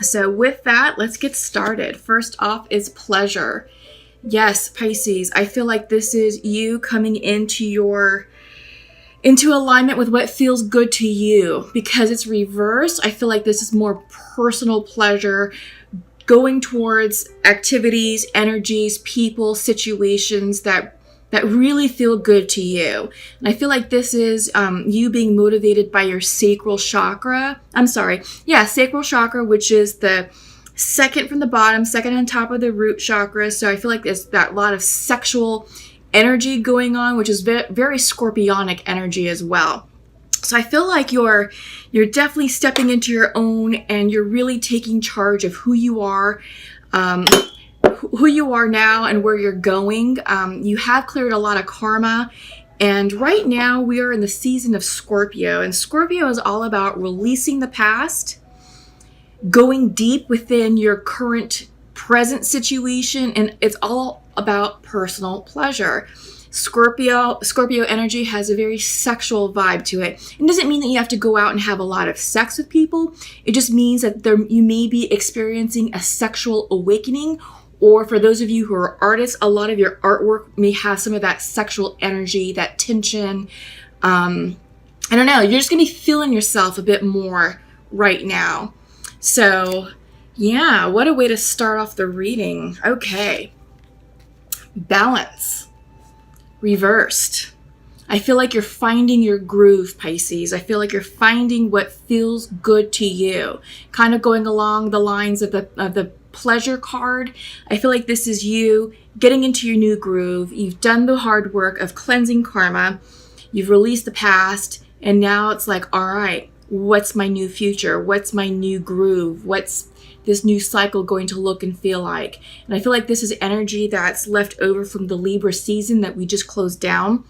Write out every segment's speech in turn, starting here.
So with that, let's get started. First off is pleasure. Yes, Pisces, I feel like this is you coming into alignment with what feels good to you. Because it's reversed, I feel like this is more personal pleasure, going towards activities, energies, people, situations that really feel good to you. And I feel like this is you being motivated by your sacral chakra. Sacral chakra, which is the second from the bottom, second on top of the root chakra. So I feel like there's that lot of sexual energy going on, which is very scorpionic energy as well. So I feel like you're definitely stepping into your own, and you're really taking charge of who you are now and where you're going. You have cleared a lot of karma, and right now we are in the season of Scorpio, and Scorpio is all about releasing the past, going deep within your current present situation, and it's all about personal pleasure. Scorpio energy has a very sexual vibe to it. It doesn't mean that you have to go out and have a lot of sex with people. It just means that you may be experiencing a sexual awakening, or for those of you who are artists, a lot of your artwork may have some of that sexual energy, that tension. I don't know, you're just gonna be feeling yourself a bit more right now. So yeah, what a way to start off the reading. Okay, balance. Reversed. I feel like you're finding your groove, Pisces. I feel like you're finding what feels good to you. Kind of going along the lines of the pleasure card. I feel like this is you getting into your new groove. You've done the hard work of cleansing karma. You've released the past, and now it's like, all right, what's my new future? What's my new groove? What's this new cycle going to look and feel like? And I feel like this is energy that's left over from the Libra season that we just closed down.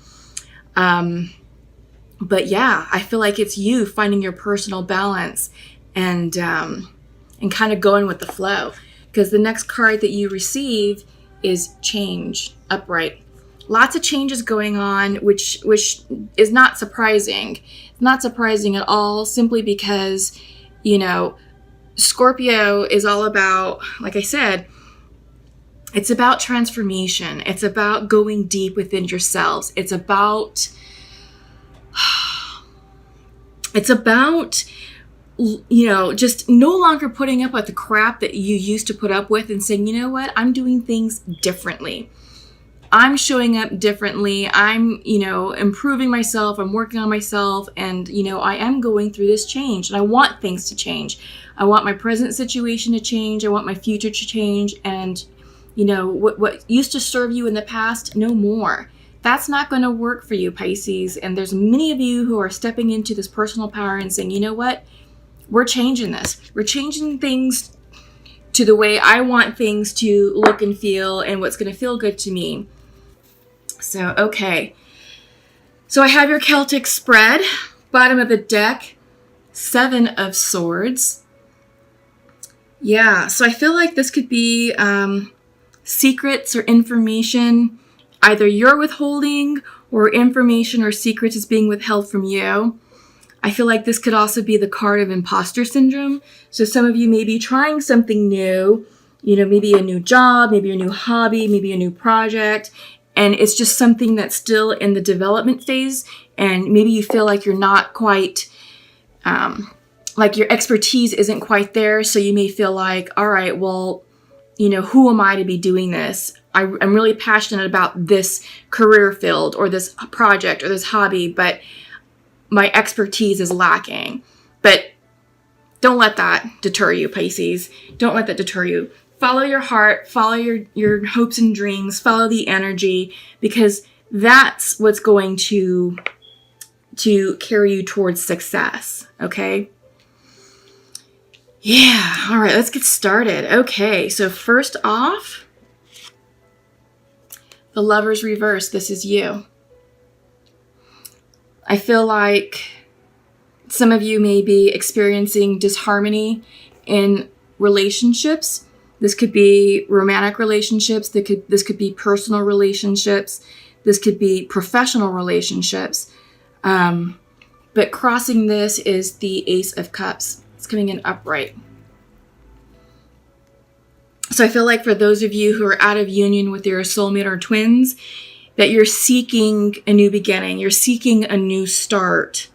But yeah, I feel like it's you finding your personal balance and kind of going with the flow. Because the next card that you receive is change, upright. Lots of changes going on, which is not surprising. Not surprising at all, simply because, Scorpio is all about, like I said, it's about transformation. It's about going deep within yourselves. It's about just no longer putting up with the crap that you used to put up with and saying, you know what, I'm doing things differently. I'm showing up differently. I'm, improving myself. I'm working on myself. And, I am going through this change, and I want things to change. I want my present situation to change. I want my future to change. And, what used to serve you in the past, no more. That's not going to work for you, Pisces. And there's many of you who are stepping into this personal power and saying, you know what? We're changing this. We're changing things to the way I want things to look and feel, and what's going to feel good to me. So, okay. So I have your Celtic spread, bottom of the deck, 7 of Swords. Yeah, so I feel like this could be secrets or information either you're withholding, or information or secrets is being withheld from you. I feel like this could also be the card of imposter syndrome. So some of you may be trying something new, maybe a new job, maybe a new hobby, maybe a new project, and it's just something that's still in the development phase, and maybe you feel like you're not quite, like your expertise isn't quite there, so you may feel like, all right, well, who am I to be doing this? I'm really passionate about this career field or this project or this hobby, but my expertise is lacking. But don't let that deter you, Pisces. Don't let that deter you. Follow your heart, follow your hopes and dreams, follow the energy, because that's what's going to carry you towards success, okay? Yeah, all right, let's get started. Okay, so first off, the Lover's reverse, this is you. I feel like some of you may be experiencing disharmony in relationships. This could be romantic relationships. This could be personal relationships. This could be professional relationships. But crossing this is the Ace of Cups. It's coming in upright. So I feel like for those of you who are out of union with your soulmate or twins, that you're seeking a new beginning. You're seeking a new start.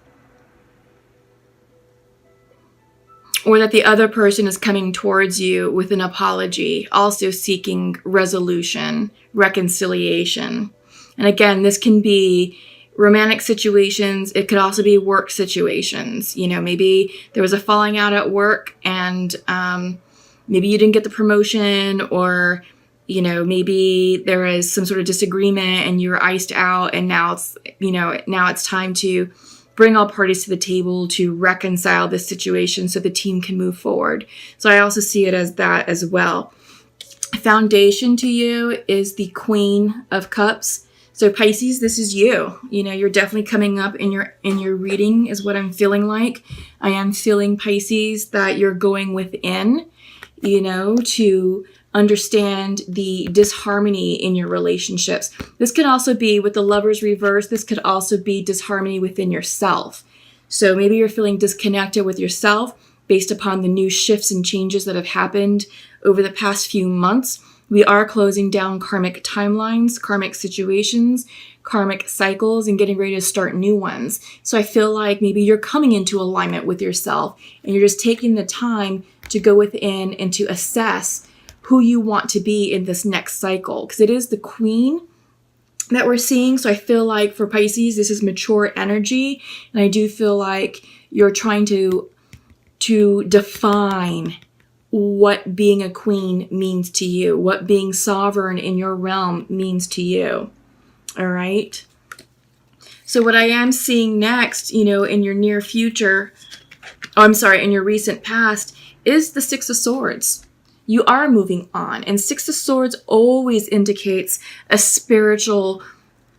Or that the other person is coming towards you with an apology, also seeking resolution, reconciliation. And again, this can be romantic situations. It could also be work situations. You know, maybe there was a falling out at work and maybe you didn't get the promotion, or, you know, maybe there is some sort of disagreement and you were iced out, and now it's time to bring all parties to the table to reconcile this situation so the team can move forward. So I also see it as that as well. Foundation to you is the Queen of Cups. So Pisces, this is you. You know, you're definitely coming up in your reading is what I'm feeling like. I am feeling, Pisces, that you're going within, you know, to understand the disharmony in your relationships. This could also be with the Lovers reverse. This could also be disharmony within yourself. So maybe you're feeling disconnected with yourself based upon the new shifts and changes that have happened over the past few months. We are closing down karmic timelines, karmic situations, karmic cycles, and getting ready to start new ones. So I feel like maybe you're coming into alignment with yourself and you're just taking the time to go within and to assess who you want to be in this next cycle, because it is the Queen that we're seeing. So I feel like for Pisces, this is mature energy, and I do feel like you're trying to define what being a queen means to you, what being sovereign in your realm means to you. All right. So what I am seeing next, you know, in your near future, in your recent past, is the Six of Swords. You are moving on. And Six of Swords always indicates a spiritual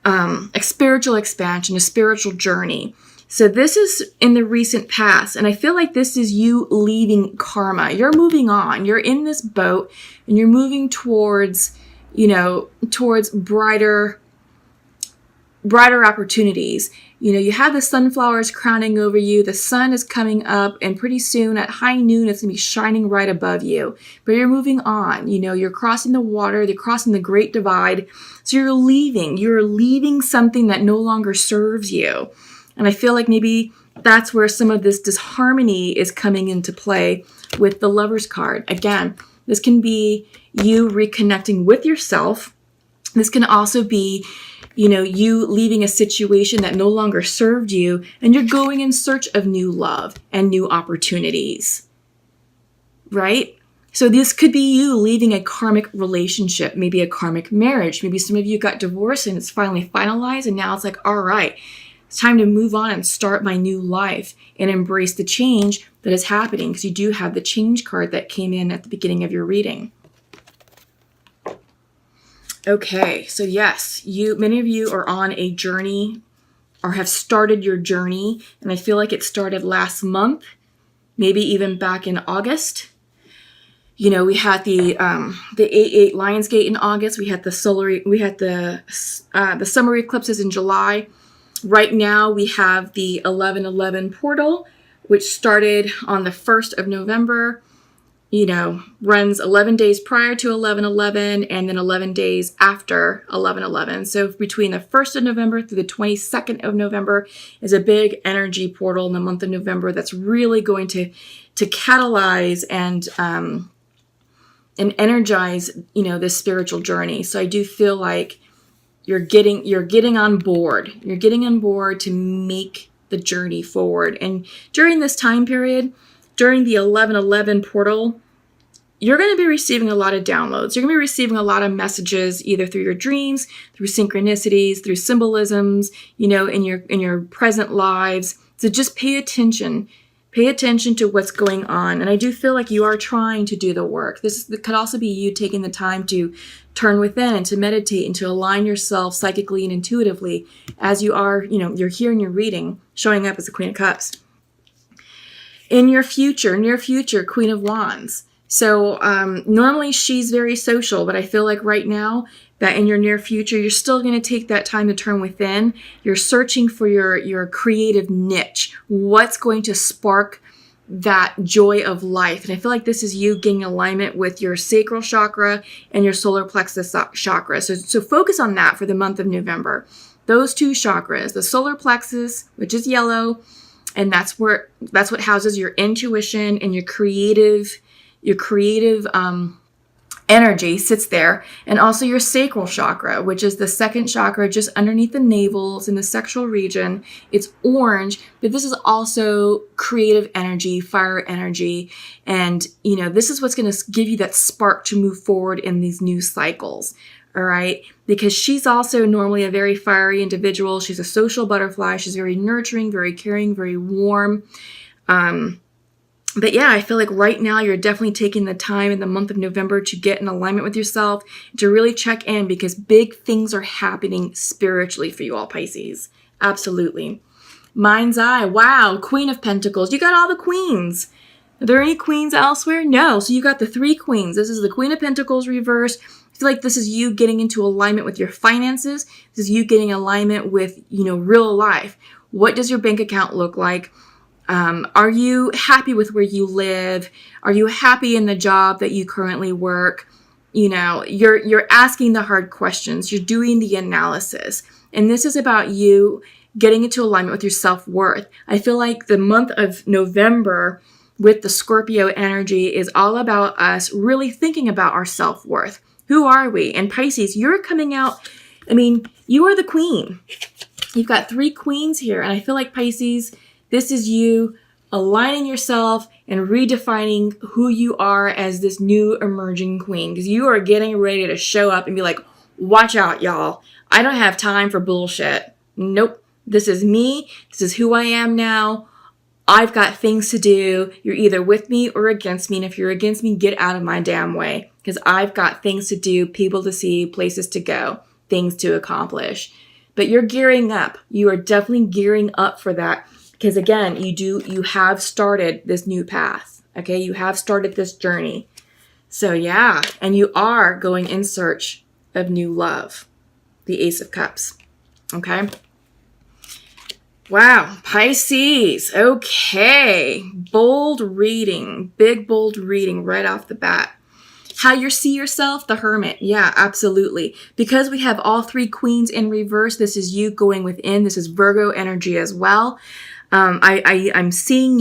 expansion, a spiritual journey. So this is in the recent past. And I feel like this is you leaving karma. You're moving on. You're in this boat and you're moving towards brighter opportunities. You know, you have the sunflowers crowning over you. The sun is coming up, and pretty soon at high noon, it's going to be shining right above you. But you're moving on. You know, you're crossing the water. You're crossing the Great Divide. So you're leaving. You're leaving something that no longer serves you. And I feel like maybe that's where some of this disharmony is coming into play with the Lovers card. Again, this can be you reconnecting with yourself. This can also be, you know, you leaving a situation that no longer served you, and you're going in search of new love and new opportunities, right? So this could be you leaving a karmic relationship, maybe a karmic marriage. Maybe some of you got divorced and it's finally finalized, and now it's like, all right, it's time to move on and start my new life and embrace the change that is happening, because you do have the change card that came in at the beginning of your reading. Okay, so yes, many of you are on a journey or have started your journey, and I feel like it started last month, maybe even back in August. You know, we had the 8/8 Lionsgate in August. We had the summer eclipses in July. Right now, we have the 11/11 portal, which started on the 1st of November. You know, runs 11 days prior to 11/11 and then 11 days after 11/11. So between the 1st of November through the 22nd of November is a big energy portal in the month of November that's really going to catalyze and energize, you know, this spiritual journey. So I do feel like you're getting on board. You're getting on board to make the journey forward. And during this time period, during the 11/11 portal, you're going to be receiving a lot of downloads. You're going to be receiving a lot of messages, either through your dreams, through synchronicities, through symbolisms, you know, in your present lives. So just pay attention. Pay attention to what's going on. And I do feel like you are trying to do the work. This could also be you taking the time to turn within and to meditate and to align yourself psychically and intuitively as you are, you know, you're here in your reading, showing up as the Queen of Cups. In your future, near future, Queen of Wands. So normally she's very social, but I feel like right now that in your near future, you're still going to take that time to turn within. You're searching for your creative niche. What's going to spark that joy of life. And I feel like this is you getting alignment with your sacral chakra and your solar plexus chakra. So focus on that for the month of November. Those two chakras, the solar plexus, which is yellow, and that's what houses your intuition and your creative energy sits there, and also your sacral chakra, which is the second chakra just underneath the navel. It's in the sexual region. It's orange, but this is also creative energy, fire energy, and this is what's going to give you that spark to move forward in these new cycles. All right, because she's also normally a very fiery individual. She's a social butterfly. She's very nurturing, very caring, very warm. But yeah, I feel like right now you're definitely taking the time in the month of November to get in alignment with yourself, to really check in, because big things are happening spiritually for you all, Pisces. Absolutely. Mind's eye. Wow. Queen of Pentacles. You got all the queens. Are there any queens elsewhere? No. So you got the 3 queens. This is the Queen of Pentacles reverse. I feel like this is you getting into alignment with your finances. This is you getting alignment with, real life. What does your bank account look like? Are you happy with where you live? Are you happy in the job that you currently work? You're asking the hard questions. You're doing the analysis. And this is about you getting into alignment with your self-worth. I feel like the month of November with the Scorpio energy is all about us really thinking about our self-worth. Who are we? And Pisces, you're coming out, you are the queen. You've got 3 queens here. And I feel like Pisces, this is you aligning yourself and redefining who you are as this new emerging queen, because you are getting ready to show up and be like, watch out, y'all. I don't have time for bullshit. Nope. This is me. This is who I am now. I've got things to do. You're either with me or against me. And if you're against me, get out of my damn way, because I've got things to do, people to see, places to go, things to accomplish. But you're gearing up. You are definitely gearing up for that. Because again, you have started this new path, okay? You have started this journey. So yeah, and you are going in search of new love. The Ace of Cups, okay? Wow, Pisces, okay. Bold reading, big bold reading right off the bat. How you see yourself, the Hermit. Yeah, absolutely. Because we have all 3 queens in reverse, this is you going within. This is Virgo energy as well. I'm seeing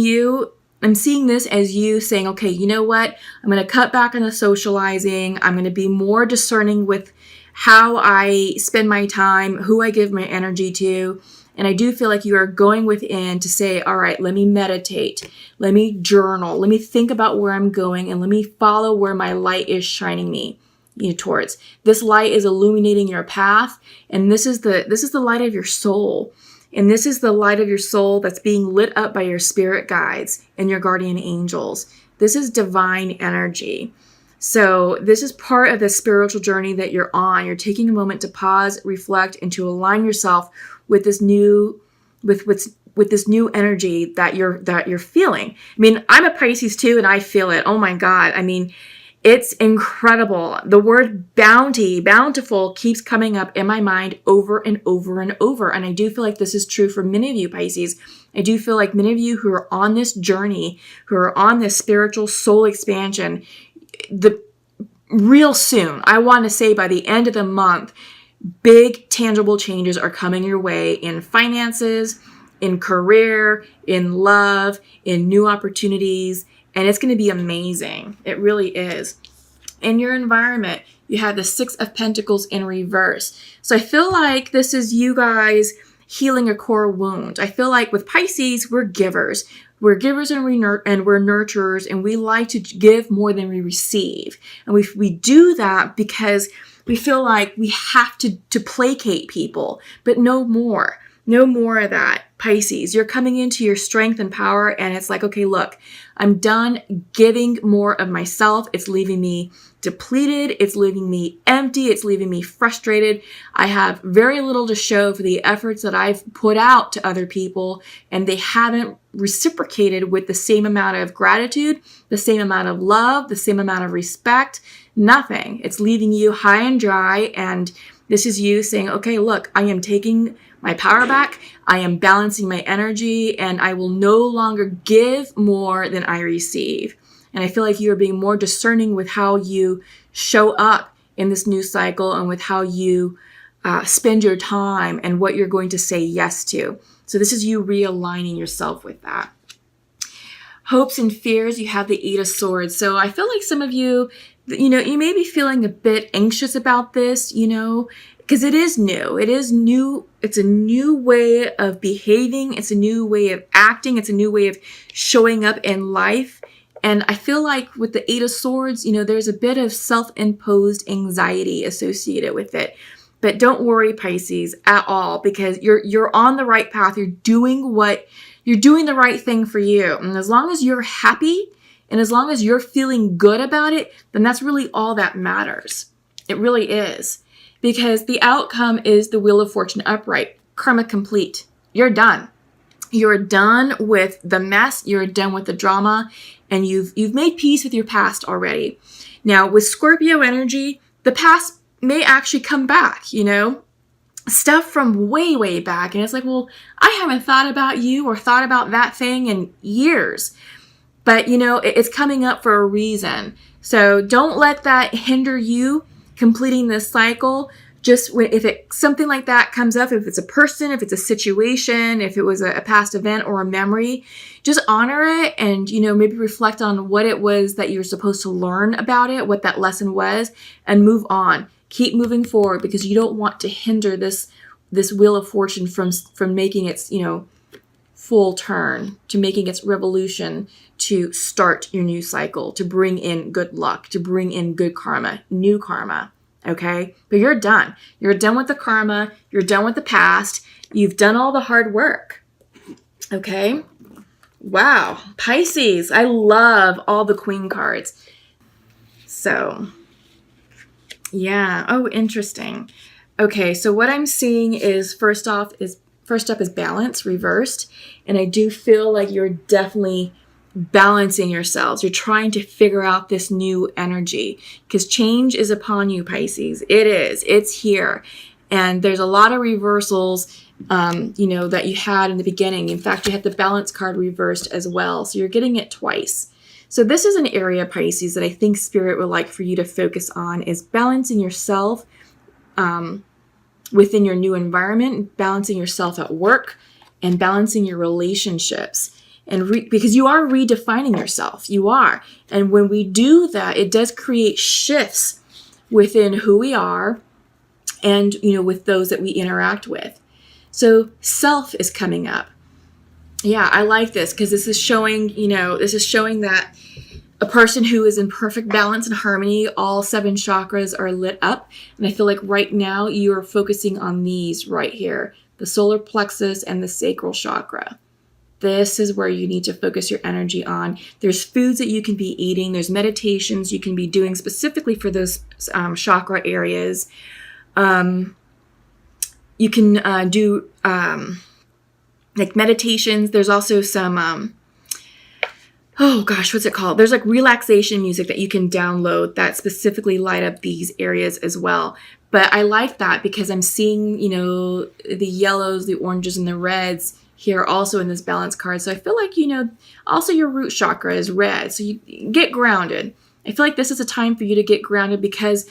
this as you saying, okay, you know what? I'm going to cut back on the socializing. I'm going to be more discerning with how I spend my time, who I give my energy to. And I do feel like you are going within to say, all right, let me meditate. Let me journal. Let me think about where I'm going, and let me follow where my light is shining me towards. This light is illuminating your path. And this is the light of your soul. And this is the light of your soul that's being lit up by your spirit guides and your guardian angels. This is divine energy. So this is part of the spiritual journey that you're on. You're taking a moment to pause, reflect, and to align yourself with this new, with this new energy that you're feeling. I'm a Pisces too, and I feel it. Oh my God. It's incredible. The word bounty, bountiful, keeps coming up in my mind over and over and over. And I do feel like this is true for many of you, Pisces. I do feel like many of you who are on this journey, who are on this spiritual soul expansion, real soon, I want to say by the end of the month, big tangible changes are coming your way in finances, in career, in love, in new opportunities. And it's going to be amazing. It really is. In your environment, you have the 6 of Pentacles in reverse. So I feel like this is you guys healing a core wound. I feel like with Pisces, we're givers. We're givers and we're nurturers, and we like to give more than we receive. And we do that because we feel like we have to placate people, but no more. No more of that, Pisces. You're coming into your strength and power, and it's like, okay, look, I'm done giving more of myself. It's leaving me depleted. It's leaving me empty. It's leaving me frustrated. I have very little to show for the efforts that I've put out to other people, and they haven't reciprocated with the same amount of gratitude, the same amount of love, the same amount of respect. Nothing. It's leaving you high and dry, and this is you saying, okay, look, I am taking my power back. I am balancing my energy, and I will no longer give more than I receive. And I feel like you are being more discerning with how you show up in this new cycle and with how you spend your time and what you're going to say yes to. So this is you realigning yourself with that. Hopes and fears, you have the Eight of Swords. So I feel like some of you, you may be feeling a bit anxious about this, because it is new. It is new. It's a new way of behaving. It's a new way of acting. It's a new way of showing up in life. And I feel like with the Eight of Swords, there's a bit of self-imposed anxiety associated with it. But don't worry, Pisces, at all, because you're on the right path. You're doing the right thing for you. And as long as you're happy and as long as you're feeling good about it, then that's really all that matters. It really is. Because the outcome is the Wheel of Fortune upright. Karma complete. You're done. You're done with the mess. You're done with the drama. And you've made peace with your past already. Now, with Scorpio energy, the past may actually come back, stuff from way, way back. And it's like, well, I haven't thought about you or thought about that thing in years. But, it's coming up for a reason. So don't let that hinder you completing this cycle. Just if something like that comes up, if it's a person, if it's a situation, if it was a past event or a memory, just honor it and, maybe reflect on what it was that you were supposed to learn about it, what that lesson was, and move on. Keep moving forward because you don't want to hinder this Wheel of Fortune from making its, full turn, to making its revolution, to start your new cycle, to bring in good luck, to bring in good karma, new karma. Okay? But you're done. You're done with the karma. You're done with the past. You've done all the hard work. Okay? Wow. Pisces. I love all the Queen cards. So, yeah. Oh, interesting. Okay, so what I'm seeing is first up is balance reversed. And I do feel like you're definitely balancing yourselves. You're trying to figure out this new energy because change is upon you, Pisces. It is. It's here. And there's a lot of reversals, that you had in the beginning. In fact, you had the balance card reversed as well. So you're getting it twice. So this is an area, Pisces, that I think Spirit would like for you to focus on is balancing yourself within your new environment, balancing yourself at work, and balancing your relationships. And because you are redefining yourself. You are. And when we do that, it does create shifts within who we are and, with those that we interact with. So self is coming up. Yeah, I like this because this is showing that a person who is in perfect balance and harmony, all 7 chakras are lit up. And I feel like right now you are focusing on these right here, the solar plexus and the sacral chakra. This is where you need to focus your energy on. There's foods that you can be eating. There's meditations you can be doing specifically for those chakra areas. You can do like meditations. There's also some, what's it called? There's like relaxation music that you can download that specifically light up these areas as well. But I like that because I'm seeing, the yellows, the oranges, and the reds here also in this balance card. So I feel like, also your root chakra is red. So you get grounded. I feel like this is a time for you to get grounded because,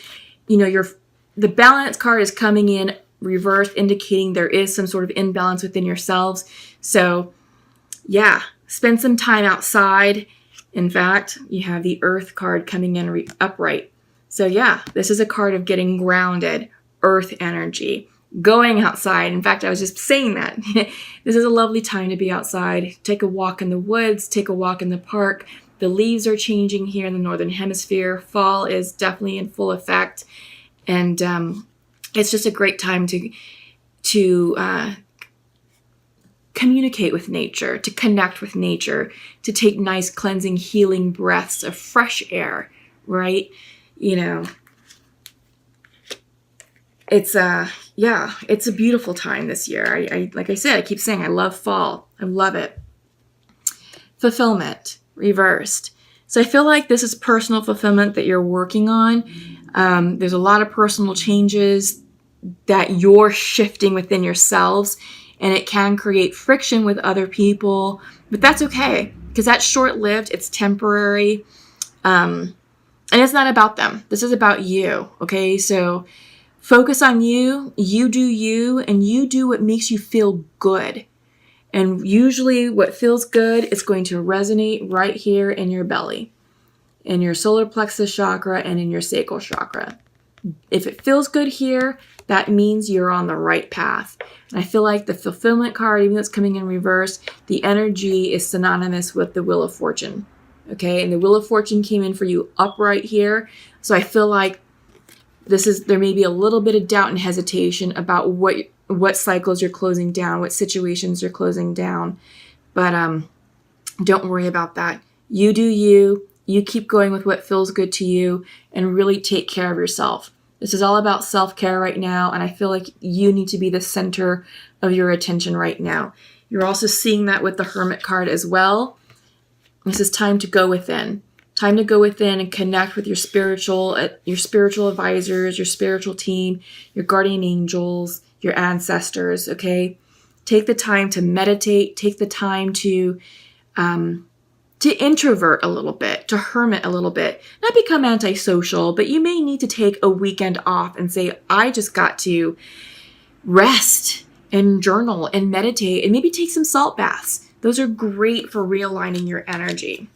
the balance card is coming in reversed, indicating there is some sort of imbalance within yourselves. So yeah, spend some time outside. In fact, you have the Earth card coming in upright. So yeah, this is a card of getting grounded, Earth energy, going outside. In fact, I was just saying that. This is a lovely time to be outside. Take a walk in the woods, take a walk in the park. The leaves are changing here in the Northern Hemisphere. Fall is definitely in full effect. And it's just a great time to communicate with nature, to connect with nature, to take nice cleansing, healing breaths of fresh air, right? It's a beautiful time this year. I like I said, I keep saying I love fall. I love it. Fulfillment, reversed. So I feel like this is personal fulfillment that you're working on. There's a lot of personal changes that you're shifting within yourselves, and it can create friction with other people, but that's okay because that's short-lived, it's temporary, and it's not about them. This is about you, okay? So focus on you, you do you, and you do what makes you feel good. And usually what feels good is going to resonate right here in your belly, in your solar plexus chakra, and in your sacral chakra. If it feels good here, that means you're on the right path. And I feel like the fulfillment card, even though it's coming in reverse, the energy is synonymous with the Wheel of Fortune. Okay, and the Wheel of Fortune came in for you upright here. So I feel like there may be a little bit of doubt and hesitation about what cycles you're closing down, what situations you're closing down. But don't worry about that. You do you. You keep going with what feels good to you and really take care of yourself. This is all about self-care right now, and I feel like you need to be the center of your attention right now. You're also seeing that with the Hermit card as well. This is time to go within. Time to go within and connect with your spiritual advisors, your spiritual team, your guardian angels, your ancestors, okay? Take the time to meditate. Take the time to introvert a little bit, to hermit a little bit. Not become antisocial, but you may need to take a weekend off and say, I just got to rest and journal and meditate and maybe take some salt baths. Those are great for realigning your energy.